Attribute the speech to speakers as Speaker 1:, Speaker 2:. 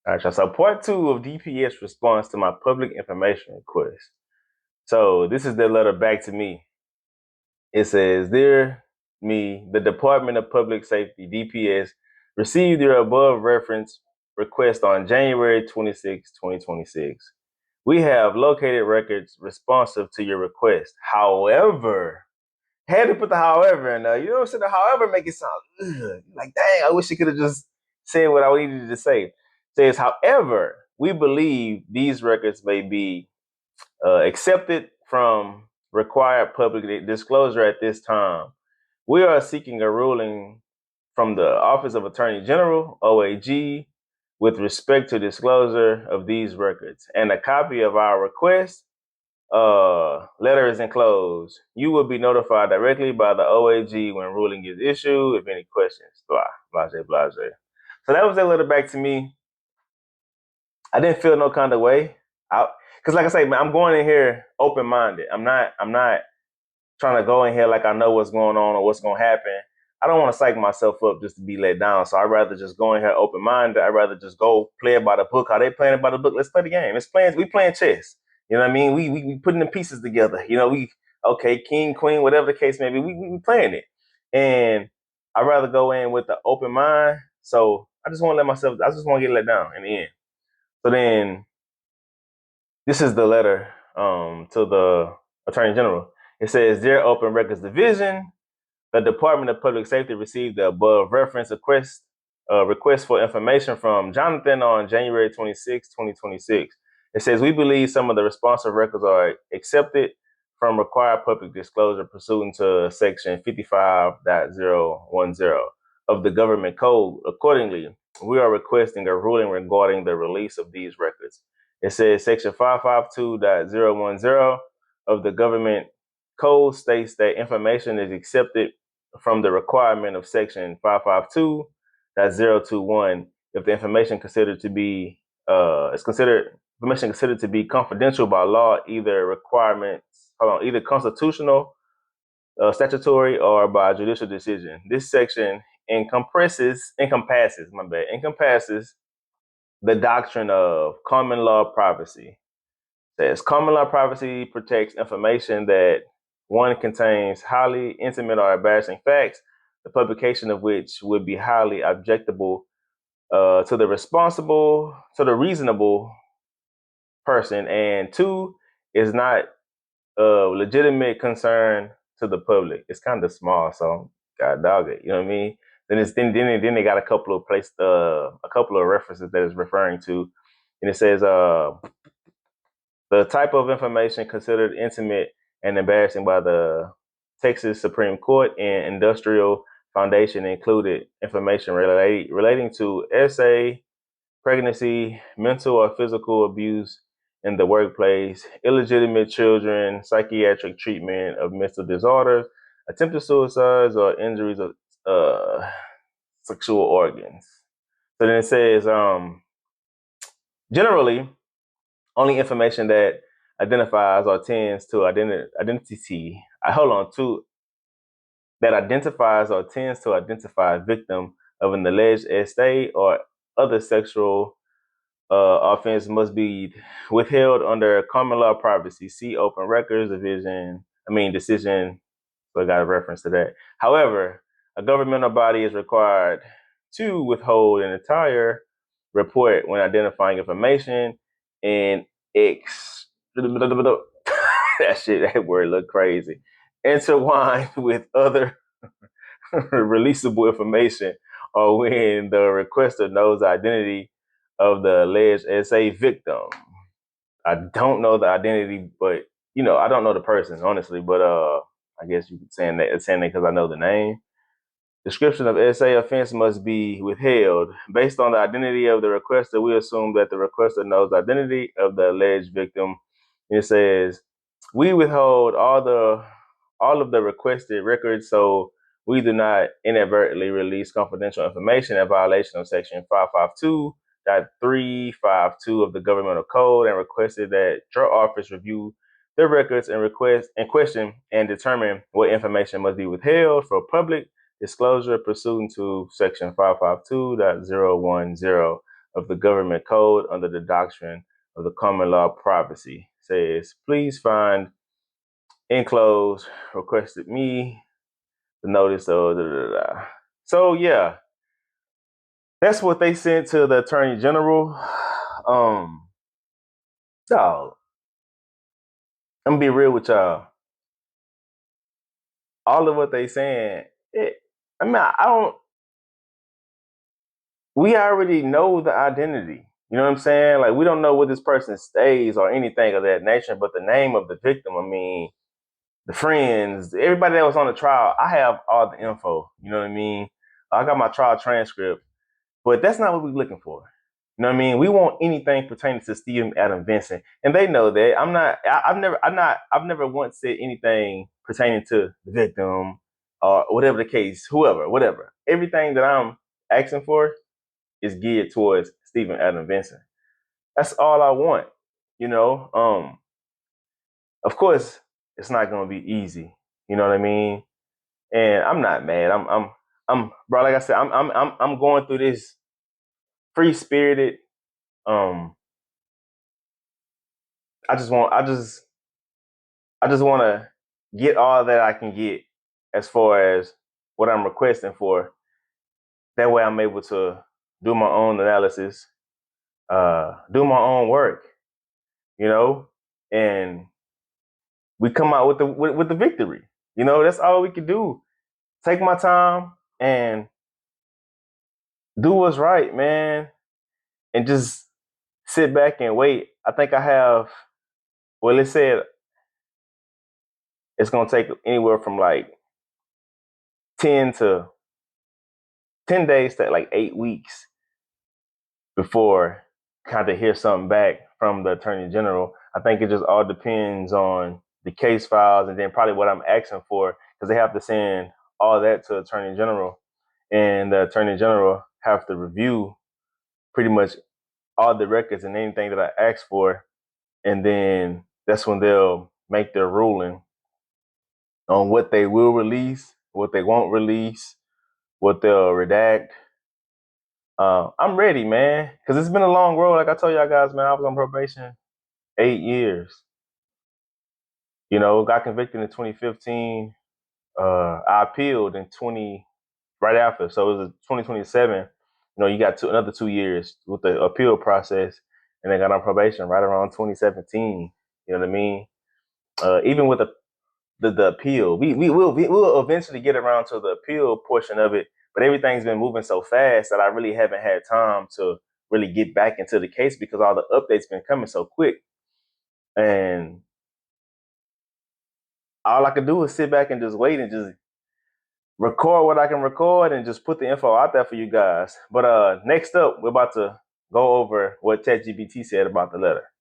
Speaker 1: All right, y'all. So part two of DPS response to my public information request. So this is their letter back to me. It says, "Dear me, the Department of Public Safety, DPS, received your above reference request on January 26, 2026. We have located records responsive to your request. However," had to put the however in there. You know what I'm saying? The however make it sound like, dang, I wish you could have just said what I needed to say. It says, however, we believe these records may be accepted from required public disclosure at this time. We are seeking a ruling from the Office of Attorney General, OAG, with respect to disclosure of these records, and a copy of our request letter is enclosed. You will be notified directly by the OAG when ruling is issued. If any questions, blah, blase, blase. So that was that letter back to me. I didn't feel no kind of way. Because like I say, man, I'm going in here open minded. I'm not trying to go in here like I know what's going on or what's going to happen. I don't want to psych myself up just to be let down. So I'd rather just go in here open minded. I'd rather just go play it by the book. How they playing it by the book? Let's play the game. We playing chess. You know what I mean? We putting the pieces together. You know, okay, king, queen, whatever the case may be, we playing it. And I'd rather go in with the open mind. So I just want to get let down in the end. So then this is the letter to the Attorney General. It says, "Dear Open Records Division, the Department of Public Safety received the above reference request for information from Jonathan on January 26, 2026. It says, we believe some of the responsive records are accepted from required public disclosure pursuant to Section 55.010 of the Government Code. Accordingly, we are requesting a ruling regarding the release of these records." It says Section 552.010 of the Government Code states that information is accepted from the requirement of Section 552.021 if the information considered to be information considered to be confidential by law, either constitutional, statutory, or by judicial decision. This section encompasses the doctrine of common law privacy. It says common law privacy protects information that one contains highly intimate or embarrassing facts, the publication of which would be highly objectable to the reasonable person, and two, is not a legitimate concern to the public. It's kind of small, so God dog it. You know what I mean? Then they got a couple of references that is referring to, and it says the type of information considered intimate and embarrassing by the Texas Supreme Court and Industrial Foundation included information relating to SA, pregnancy, mental or physical abuse in the workplace, illegitimate children, psychiatric treatment of mental disorders, attempted suicides, or injuries of sexual organs. So then it says, generally, only information that identifies or tends to identify a victim of an alleged SA or other sexual offense must be withheld under common law privacy. See Open Records decision. So I got a reference to that. However, a governmental body is required to withhold an entire report when identifying information and that word look crazy. Intertwined with other releasable information, or when the requester knows the identity of the alleged SA victim. I don't know the identity, but I don't know the person honestly. But I guess you could saying that because I know the name. Description of SA offense must be withheld. Based on the identity of the requester, we assume that the requester knows the identity of the alleged victim. It says, we withhold all of the requested records, so we do not inadvertently release confidential information in violation of Section 552.352 of the Governmental Code, and requested that your office review the records and question and determine what information must be withheld for public disclosure pursuant to Section 552.010 of the government code under the doctrine of the common law of privacy. Says, please find enclosed requested me the notice of da, da, da. So yeah, that's what they sent to the attorney general. Dog, I'm gonna be real with y'all. All of what they saying, I mean, I don't. We already know the identity. You know what I'm saying? Like, we don't know what this person stays or anything of that nature, but the name of the victim, I mean, the friends, everybody that was on the trial, I have all the info. You know what I mean? I got my trial transcript, but that's not what we're looking for. You know what I mean? We want anything pertaining to Stephen Adam Vincent, and they know that. I've never once said anything pertaining to the victim or whatever the case, whoever, whatever. Everything that I'm asking for is geared towards Stephen Adam Vincent. That's all I want. You know, of course, it's not gonna be easy. You know what I mean? And I'm not mad. Bro. Like I said, I'm going through this free spirited. Um, I just want to get all that I can get as far as what I'm requesting for. That way, I'm able to do my own analysis, do my own work. You know, and we come out with the victory. You know, that's all we can do. Take my time and do what's right, man, and just sit back and wait. I think I have. Well, it said it's gonna take anywhere from like 10 to 10 days to like 8 weeks before kind of hear something back from the attorney general. I think it just all depends on the case files and then probably what I'm asking for, because they have to send all that to attorney general, and the attorney general have to review pretty much all the records and anything that I asked for, and then that's when they'll make their ruling on what they will release, what they won't release, what they'll redact. I'm ready, man, because it's been a long road. Like I told y'all guys, man, I was on probation 8 years. You know, got convicted in 2015. I appealed in 20 right after, so it was 2027. You know, you got another 2 years with the appeal process, and then got on probation right around 2017. You know what I mean? Even with the appeal, we'll eventually get around to the appeal portion of it, but everything's been moving so fast that I really haven't had time to really get back into the case because all the updates been coming so quick. And all I could do is sit back and just wait and just record what I can record and just put the info out there for you guys. But next up, we're about to go over what ChatGPT said about the letter.